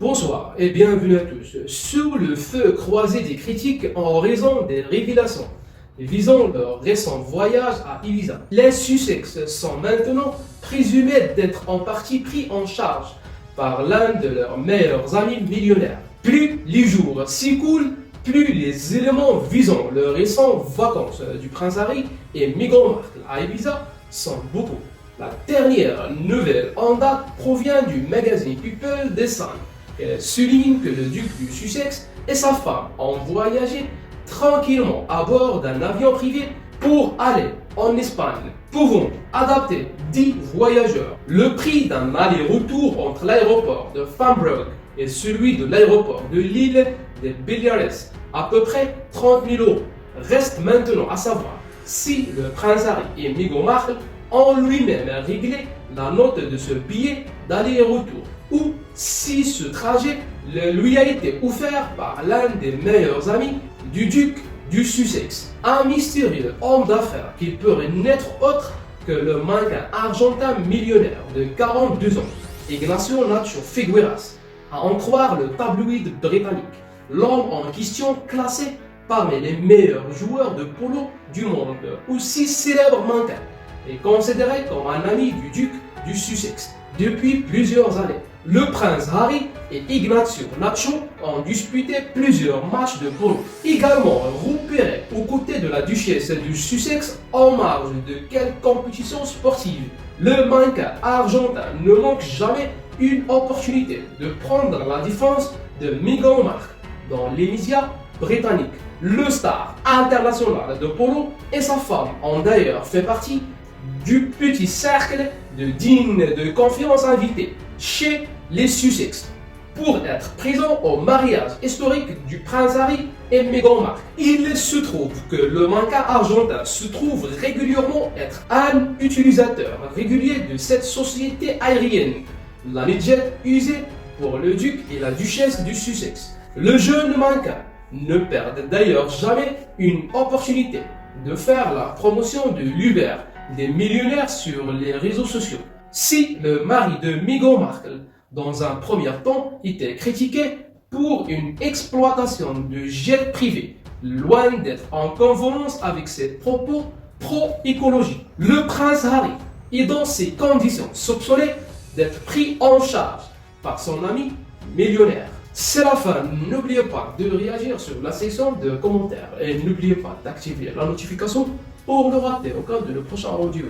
Bonsoir et bienvenue à tous. Sous le feu croisé des critiques en raison des révélations visant leur récent voyage à Ibiza, les Sussex sont maintenant présumés d'être en partie pris en charge par l'un de leurs meilleurs amis millionnaires. Plus les jours s'écoulent, plus les éléments visant le récent vacances du prince Harry et Meghan Markle à Ibiza sont beaucoup. La dernière nouvelle en date provient du magazine People The Sun. Elle souligne que le duc du Sussex et sa femme ont voyagé tranquillement à bord d'un avion privé pour aller en Espagne, pouvant adapter 10 voyageurs. Le prix d'un aller-retour entre l'aéroport de Farnborough et celui de l'aéroport de l'île des Baleares, à peu près 30 000 €. Reste maintenant à savoir si le prince Harry et Meghan Markle ont lui-même réglé la note de ce billet d'aller-retour, ou si ce trajet lui a été offert par l'un des meilleurs amis du duc du Sussex, un mystérieux homme d'affaires qui pourrait n'être autre que le mannequin argentin millionnaire de 42 ans, Ignacio Nacho Figueras, à en croire le tabloïd britannique. L'homme en question, classé parmi les meilleurs joueurs de polo du monde, aussi célèbre mannequin, est considéré comme un ami du duc du Sussex depuis plusieurs années. Le prince Harry et Ignacio Nacho ont disputé plusieurs matchs de polo, également repérés aux côtés de la duchesse du Sussex en marge de quelques compétitions sportives. Le mannequin argentin ne manque jamais une opportunité de prendre la défense de Meghan Markle dans les médias britanniques. Le star international de polo et sa femme ont d'ailleurs fait partie du petit cercle de dignes de confiance invités chez les Sussex pour être présents au mariage historique du prince Harry et Meghan Markle. Il se trouve que le mannequin argentin se trouve régulièrement être un utilisateur régulier de cette société aérienne, la jet usée pour le duc et la duchesse du Sussex. Le jeune mannequin ne perd d'ailleurs jamais une opportunité de faire la promotion de l'Uber des millionnaires sur les réseaux sociaux. Si le mari de Meghan Markle, dans un premier temps, était critiqué pour une exploitation de jet privé, loin d'être en convenance avec ses propos pro-écologie, le prince Harry est dans ces conditions soupçonné d'être pris en charge par son ami millionnaire. C'est la fin, n'oubliez pas de réagir sur la section de commentaires et n'oubliez pas d'activer la notification pour ne rater aucun de nos prochains audios.